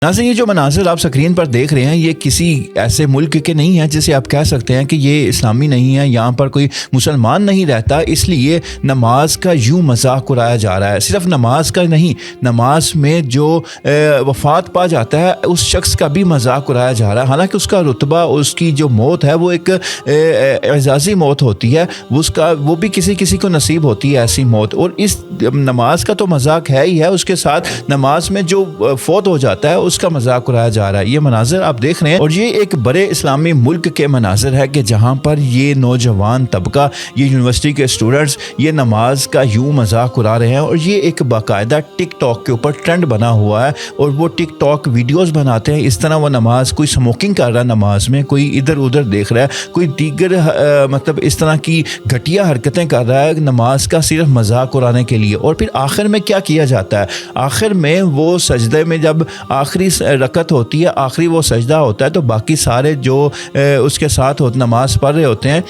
नाज़रीन, ये जो मनाज़िर आप स्क्रीन पर देख रहे हैं ये किसी ऐसे मुल्क के नहीं हैं जिसे आप कह सकते हैं कि ये इस्लामी नहीं है, यहाँ पर कोई मुसलमान नहीं रहता, इसलिए नमाज का यूँ मजाक उड़ाया जा रहा है। सिर्फ नमाज का नहीं, नमाज में जो वफ़ात पा जाता है उस शख्स का भी मजाक उड़ाया जा रहा है। हालांकि उसका रुतबा, उसकी जो मौत है वो एक एजाज़ी मौत होती है, उसका वो भी किसी किसी को नसीब होती है ऐसी मौत। और इस नमाज का तो मजाक है ही है, उसके साथ नमाज में जो फौत हो जाता है उसका मजाक उड़ाया जा रहा है। ये मनाज़िर आप देख रहे हैं और ये एक बड़े इस्लामी मुल्क के मनाज़िर है कि जहाँ पर ये नौजवान तबका, ये यूनिवर्सिटी के स्टूडेंट्स ये नमाज का यूँ मजाक उड़ा रहे हैं। और ये एक बाकायदा टिक टॉक के ऊपर ट्रेंड बना हुआ है और वो टिक टॉक वीडियोस बनाते हैं। इस तरह वो नमाज, कोई स्मोकिंग कर रहा है नमाज में, कोई इधर उधर देख रहा है, कोई दीगर मतलब इस तरह की घटिया हरकतें कर रहा है नमाज का सिर्फ मजाक उड़ाने के लिए। और फिर आखिर में क्या किया जाता है, आखिर में वो सजदे में जब आखिरी रकत होती है, आखिरी वो सजदा होता है, तो बाकी सारे जो उसके साथ नमाज पढ़ रहे होते हैं,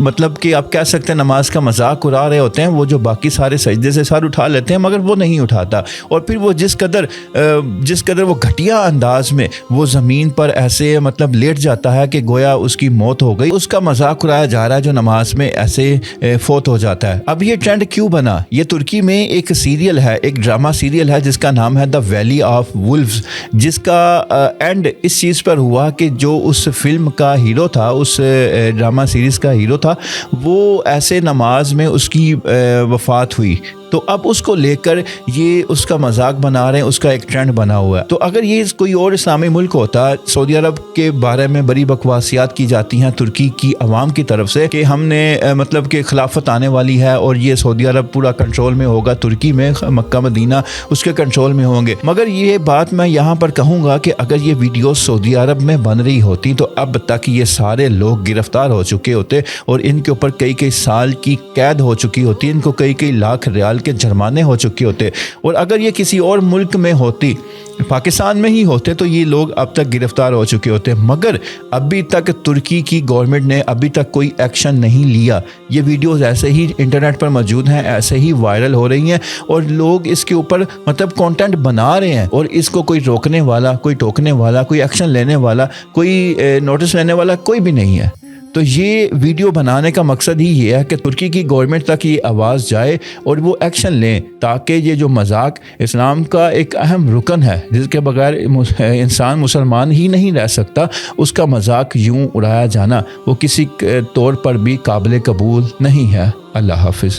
मतलब कि आप कह सकते हैं नमाज का मजाक उड़ा रहे होते हैं, वो जो बाकी सारे सजदे से सर उठा लेते हैं मगर वो नहीं उठाता। और फिर वो जिस कदर वो घटिया अंदाज में वो ज़मीन पर ऐसे मतलब लेट जाता है कि गोया उसकी मौत हो गई, उसका मजाक उड़ाया जा रहा है जो नमाज में ऐसे फौत हो जाता है। अब ये ट्रेंड क्यों बना? ये तुर्की में एक सीरियल है, एक ड्रामा सीरियल है जिसका नाम है द वैली ऑफ वुल्व्स, जिसका एंड इस चीज़ पर हुआ कि जो उस फिल्म का हीरो था, उस ड्रामा सीरीज़ का हीरो था, वो ऐसे नमाज में उसकी वफ़ात हुई। तो अब उसको लेकर ये उसका मजाक बना रहे हैं, उसका एक ट्रेंड बना हुआ है। तो अगर ये कोई और इस्लामी मुल्क होता, सऊदी अरब के बारे में बड़ी बकवासियात की जाती हैं तुर्की की आवाम की तरफ से कि हमने मतलब कि खिलाफत आने वाली है और ये सऊदी अरब पूरा कंट्रोल में होगा, तुर्की में मक्का मदीना उसके कंट्रोल में होंगे। मगर ये बात मैं यहाँ पर कहूँगा कि अगर ये वीडियो सऊदी अरब में बन रही होती तो अब तक ये सारे लोग गिरफ्तार हो चुके होते और इनके ऊपर कई कई साल की कैद हो चुकी होती, इनको कई कई लाख रियाल के जुर्माने हो चुके होते। और अगर ये किसी और मुल्क में होती, पाकिस्तान में ही होते, तो ये लोग अब तक गिरफ्तार हो चुके होते। मगर अभी तक तुर्की की गवर्नमेंट ने अभी तक कोई एक्शन नहीं लिया। ये वीडियोस ऐसे ही इंटरनेट पर मौजूद हैं, ऐसे ही वायरल हो रही हैं और लोग इसके ऊपर मतलब कंटेंट बना रहे हैं और इसको कोई रोकने वाला, कोई टोकने वाला, कोई एक्शन लेने वाला, कोई नोटिस लेने वाला कोई भी नहीं है। तो ये वीडियो बनाने का मकसद ही ये है कि तुर्की की गवर्नमेंट तक ये आवाज़ जाए और वो एक्शन लें, ताकि ये जो मजाक इस्लाम का एक अहम रुकन है जिसके बगैर इंसान मुसलमान ही नहीं रह सकता, उसका मजाक यूँ उड़ाया जाना वो किसी तौर पर भी काबिल कबूल नहीं है। अल्लाह हाफिज़।